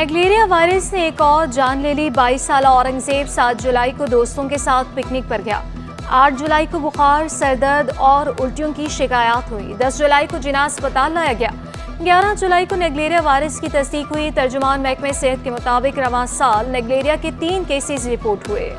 नेग्लेरिया virus ने एक और जान ले ली। 22 साल औरंगजेब 7 जुलाई को दोस्तों के साथ पिकनिक पर गया। 8 जुलाई को बुखार, सरदर्द और उल्टियों की शिकायत हुई। 10 जुलाई को जिना अस्पताल लाया गया। 11 जुलाई को नेग्लेरिया वायरस की तस्दीक हुई। तर्जुमान महकमे सेहत के मुताबिक रवां साल नेग्लेरिया के 3 केसेस रिपोर्ट हुए।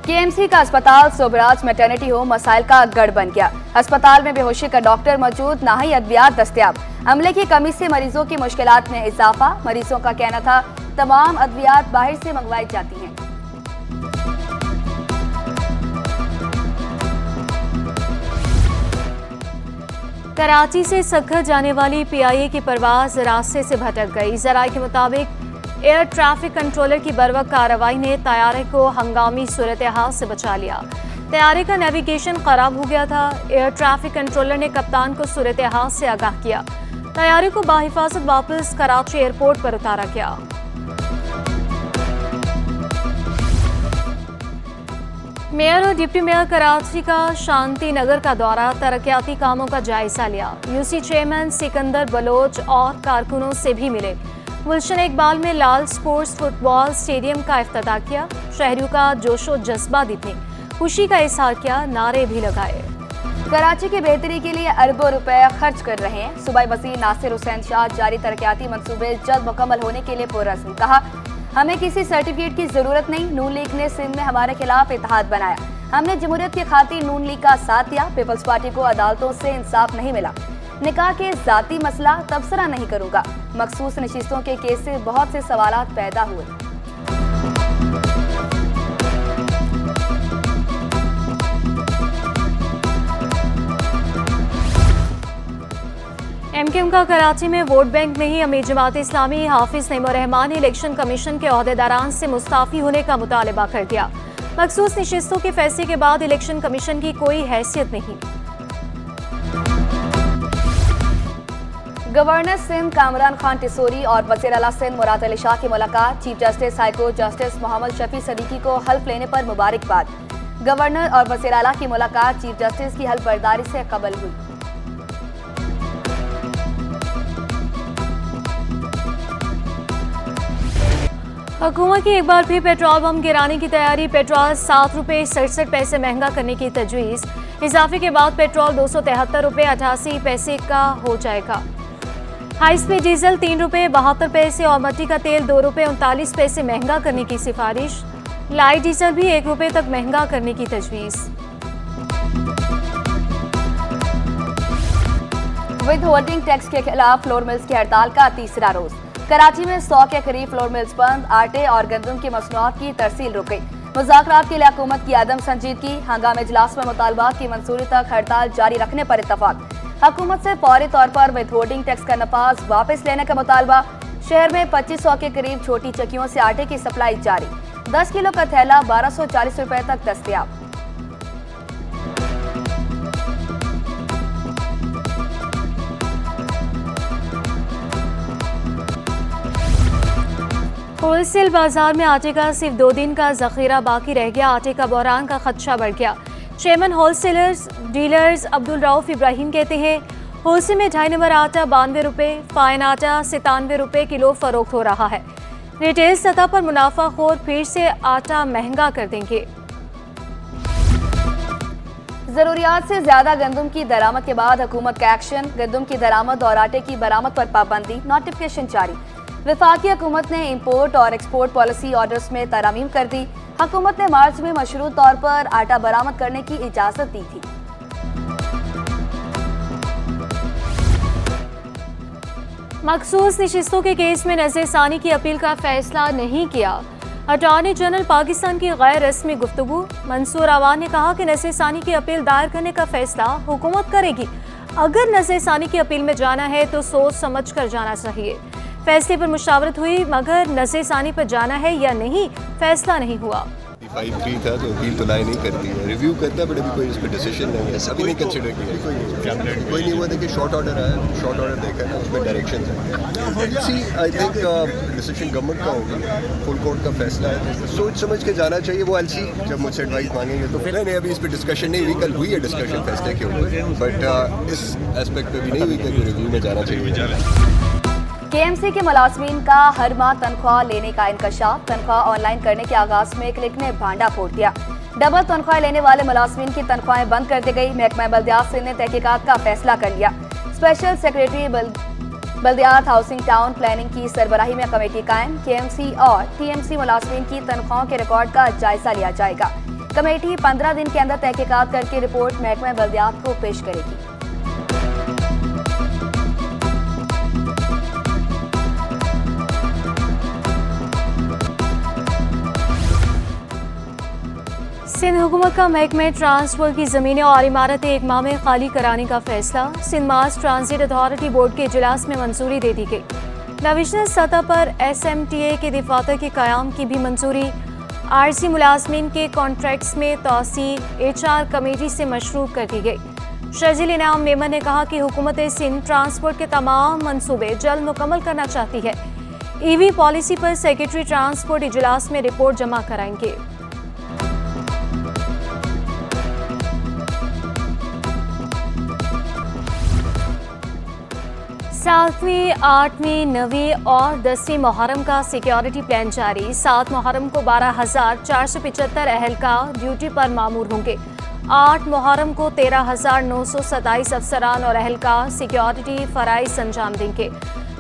केएमसी का अस्पताल सोबराज मैटरनिटी होम मसाइल का गढ़ बन गया। अस्पताल में बेहोशी का डॉक्टर मौजूद, ना ही अद्वियात दस्तयाब। अमले की कमी से मरीजों की मुश्किलात में इजाफा। मरीजों का कहना था तमाम अद्वियात बाहर से मंगवाई जाती हैं। कराची से सक्खर जाने वाली पीआईए की परवाज रास्ते से भटक गई। जराये के मुताबिक एयर ट्रैफिक कंट्रोलर की बरवक्त कार्रवाई ने तैयारे को हंगामी सूरत हाल से बचा लिया। तैयारे का नेविगेशन खराब हो गया था। एयर ट्रैफिक कंट्रोलर ने कप्तान को सूरत हाल से आगाह किया। तैयारे को बाहिफाजत वापस कराची एयरपोर्ट पर उतारा गया। मेयर और डिप्टी मेयर कराची का शांति नगर का दौरा, तरक्याती कामों का जायजा लिया। यूसी चेयरमैन सिकंदर बलोच और कारकुनों से भी मिले। गुलशन इकबाल में लाल स्पोर्ट्स फुटबॉल स्टेडियम का इफ्तिताह किया। शहरियों का जोशो जज्बा दिखने, खुशी का इजहार किया, नारे भी लगाए। कराची की बेहतरी के लिए अरबों रुपए खर्च कर रहे हैं। सूबाई वज़ीर नासिर हुसैन शाह जारी तरक्याती मंसूबे जल्द मुकम्मल होने के लिए पुरअज़्म। कहा, हमें किसी सर्टिफिकेट की जरूरत नहीं। नून लीग ने सिंध में हमारे खिलाफ इत्तेहाद बनाया। हमने जमहूरियत की खातिर नून लीग का साथ दिया। पीपल्स पार्टी को अदालतों से इंसाफ नहीं मिला। निकाह के जाती मसला तबसरा नहीं करूंगा। मखसूस नशिस्तों के केस से बहुत से सवालात पैदा हुए। एमकेएम का कराची में वोट बैंक नहीं। अमीर जमात इस्लामी हाफिज नईमुर रहमान ने इलेक्शन कमीशन के ओहदेदारान से मुस्ताफी होने का मुतालबा कर दिया। मखसूस नशिस्तों के फैसले के बाद इलेक्शन कमीशन की कोई हैसियत नहीं। गवर्नर सिंध कामरान खान टिसोरी और वज़ीर आला सिंध मुराद अली शाह की मुलाकात। Chief justice high court justice Mohammad Shafi Siddiqui को हल्फ लेने पर मुबारकबाद। गवर्नर और वज़ीर आला की मुलाकात चीफ जस्टिस की हल्फ बर्दारी से कबल हुई। हुकूमत की एक बार फिर पेट्रोल बम गिराने की तैयारी। पेट्रोल 7 रुपये 67 पैसे महंगा करने की तजवीज़। इजाफे के बाद पेट्रोल 273 रुपये 88 पैसे का हो जाएगा। हाई स्पीड डीजल 3 रुपये 72 पैसे और मट्टी का तेल 2 रुपये 39 पैसे महंगा करने की सिफारिश। लाइट डीजल भी 1 रुपये तक महंगा करने की तजवीज़। विद होल्डिंग टैक्स के खिलाफ फ्लोर मिल्स की हड़ताल का तीसरा रोज। कराची में 100 के करीब फ्लोर मिल्स बंद। आटे और गंदम की मसनूआत की तरसील रुक गई। मुज़ाकरात के लिए हुकूमत की आदम संजीदगी। हंगामे इजलास में मुतालबात की मंजूरी तक हड़ताल जारी रखने पर इत्तफाक। हुकूमत से फौरी तौर पर विद होल्डिंग टैक्स का नफाज वापस लेने का मुतालबा। शहर में 2500 के करीब छोटी चक्कियों से आटे की सप्लाई जारी। 10 किलो का थैला 1240 रुपए तक दस्तयाब। होलसेल बाजार में आटे का सिर्फ 2 दिन का जखीरा बाकी रह गया। आटे का बहरान का खदशा बढ़ गया। Chairman wholesalers dealers Abdul Rauf Ibrahim कहते हैं, होलसेल में 2.5 नंबर आटा 92 रुपये, फाइन आटा 97 रुपये किलो फरोख्त हो रहा है। रिटेल सतह पर मुनाफाखोर फिर से आटा महंगा कर देंगे। जरूरियात से ज्यादा गंदम की दरामद के बाद हुकूमत का एक्शन। गंदम की दरामद और आटे की बरामद पर पाबंदी। नोटिफिकेशन जारी। वफाकी हुकूमत ने इंपोर्ट और एक्सपोर्ट पॉलिसी ऑर्डर्स में तरमीम कर दी। हुकूमत ने मार्च में मशरूत तौर पर आटा बरामद करने की इजाजत दी थी। मखसूस नशिस्तों के केस में नज़रसानी की अपील का फैसला नहीं किया। अटॉर्नी जनरल पाकिस्तान की गैर रस्मी गुफ्तगू। मंसूर अवान ने कहा कि नज़रसानी की अपील दायर करने का फैसला हुकूमत करेगी। अगर नज़रसानी की अपील में जाना है तो सोच समझ कर जाना चाहिए। फैसले पर मुशावरत हुई, मगर नज़रसानी पर जाना है या नहीं फैसला नहीं हुआ। 5-3 था तो अपील तो लाई नहीं करती है, रिव्यू करता है, बट अभी कोई इस पर डिसीजन नहीं है, अभी नहीं कंसिडर किया, कोई नहीं हुआ। देखिए शॉर्ट ऑर्डर आया, शॉर्ट ऑर्डर देखा ना, उसमें डायरेक्शन है। सी आई थिंक डिसीजन गवर्नमेंट का होगा, फुल कोर्ट का फैसला है, सोच समझ के जाना चाहिए। वो एलसी जब मुझसे एडवाइस मांगेंगे तो फिर नहीं, अभी इस पर डिस्कशन नहीं हुई, कल हुई है डिस्कशन फैसले के ऊपर, बट इस एस्पेक्ट पे भी नहीं हुई कि रिव्यू में जाना चाहिए। केएमसी के मुलाजमीन का हर माह तनख्वाह लेने का इंकशाफ, तनख्वाह ऑनलाइन करने के आगाज में क्लिक ने भांडा फोड़ दिया। डबल तनख्वाह लेने वाले मुलाजमीन की तनख्वाहें बंद कर दी गई। महकमा बल्दियात सिंध ने तहकीकात का फैसला कर लिया। स्पेशल सेक्रेटरी बल्दियात हाउसिंग टाउन प्लानिंग की सरबराही में कमेटी कायम। केएमसी और टीएमसी मुलाजमीन की तनख्वाहों के रिकॉर्ड का जायजा लिया जाएगा। कमेटी 15 दिन के अंदर तहकीकात करके रिपोर्ट महकमा बल्दियात को पेश करेगी। सिंध हुकूमत का महकमे ट्रांसपोर्ट की ज़मीनें और इमारतें एक माह में खाली कराने का फैसला। Sindh mass transit authority board के इजलास में मंजूरी दे दी गई। डिविजनल सतह पर SMTA के दफातर के क़याम की भी मंजूरी। आरसी मुलाजमीन के कॉन्ट्रैक्ट्स में तौसीक HR कमेटी से मशरूब कर दी गई। शर्जील इनाम मेमन ने कहा कि हुकूमत सिंध ट्रांसपोर्ट के तमाम मनसूबे जल्द मुकम्मल करना चाहती है। EV पॉलिसी पर सेक्रेटरी ट्रांसपोर्ट इजलास में रिपोर्ट जमा कराएंगे। 7वीं, 8वीं, 9वीं और 10वीं मुहर्रम का सिक्योरिटी प्लान जारी। 7 मुहर्रम को 12,475 अहलकार ड्यूटी पर मामूर होंगे। 8 मुहर्रम को 13,927 अफसरान और अहलकार सिक्योरिटी फराइज अंजाम देंगे।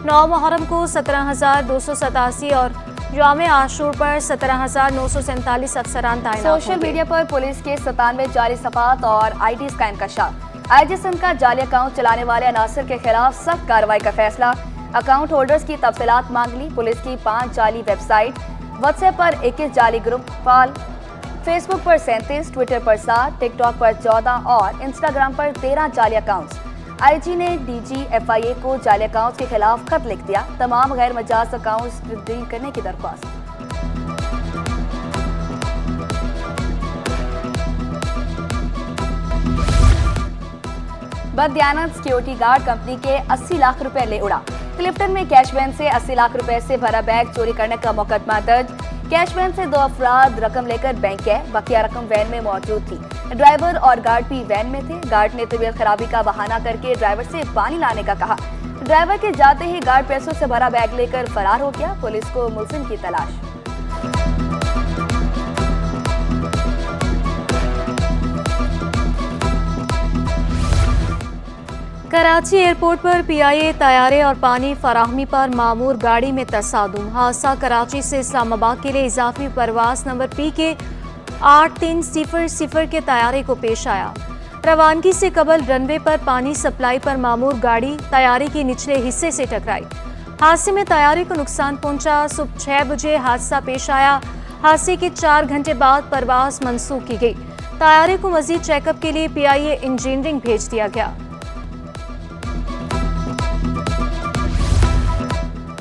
9 मुहर्रम को 17,287 और यौम आशूर पर 17,947 अफसरान तैनात होंगे। सोशल मीडिया पर पुलिस के 97 जाली सफात और IDs का इंकशाफ। IG सिंध का जाली अकाउंट चलाने वाले अनासर के खिलाफ सख्त कार्रवाई का फैसला। अकाउंट होल्डर्स की तफसीलात मांग ली। पुलिस की 5 जाली वेबसाइट, व्हाट्सएप पर 21 जाली ग्रुप फाल, फेसबुक पर 37, ट्विटर पर 7, टिकटॉक पर 14 और इंस्टाग्राम पर 13 जाली अकाउंट्स। IG ने DG FIA को जाली अकाउंट्स के खिलाफ खत लिख दिया। तमाम गैर मजाज अकाउंट्स तब्दील करने की दरख्वास्त। बददियानत सिक्योरिटी गार्ड कंपनी के 80 लाख रुपए ले उड़ा। क्लिफ्टन में कैश वैन से 80 लाख रुपए से भरा बैग चोरी करने का मुकदमा दर्ज। कैश वैन से 2 अफराद रकम लेकर बैंक गए। बकिया रकम वैन में मौजूद थी। ड्राइवर और गार्ड भी वैन में थे। गार्ड ने तबीयत खराबी का बहाना करके ड्राइवर से पानी लाने का कहा। ड्राइवर के जाते ही गार्ड पैसों से भरा बैग लेकर फरार हो गया। पुलिस को मुलजिम की तलाश। कराची एयरपोर्ट पर PIA तैयारे और पानी फराहमी पर मामूर गाड़ी में तसादुम। हादसा कराची से इस्लामाबाद के लिए इजाफी परवास नंबर PK 8300 के तैयारे को पेश आया। रवानगी से कबल रनवे पर पानी सप्लाई पर मामूर गाड़ी तैयारे के निचले हिस्से से टकराई। हादसे में तैयारे को नुकसान पहुंचा। सुबह 6 बजे हादसा पेश आया। हादसे के 4 घंटे बाद परवास मनसूख की गई। तैयारे को मजीद चेकअप के लिए PIA इंजीनियरिंग भेज दिया गया।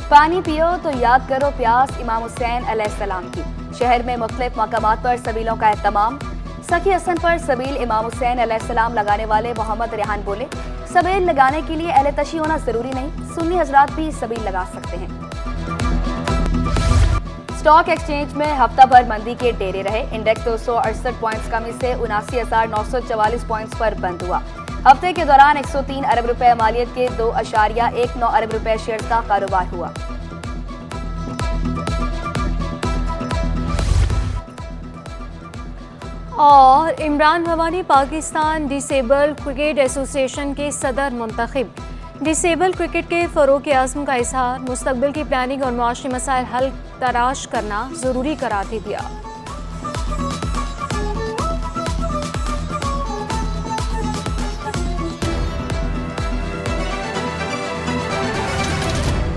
पानी पियो तो याद करो प्यास इमाम हुसैन अलैहिस्सलाम की। शहर में मुख्तलिफ मकामात पर सबीलों का एहतमाम। सखी हसन पर सबील इमाम हुसैन अलैहिस्सलाम लगाने वाले मोहम्मद रेहान बोले, सबील लगाने के लिए अहले तशी होना जरूरी नहीं, सुन्नी हजरात भी सबील लगा सकते हैं। स्टॉक एक्सचेंज में हफ्ता भर मंदी के डेरे रहे। इंडेक्स 268 पॉइंट्स कमी से 79,944 पॉइंट्स पर बंद हुआ। हफ्ते के दौरान 103 अरब रुपए मालियत के 2.19 अरब रुपए शेयर का कारोबार हुआ। और Imran Bhavani Pakistan disable cricket association के सदर मुंतखब। डिसेबल क्रिकेट के फ़रोग़ के अज़्म का इज़हार। मुस्तक़बिल की प्लानिंग और मुआशी मसाइल हल तलाश करना ज़रूरी करार दे दिया।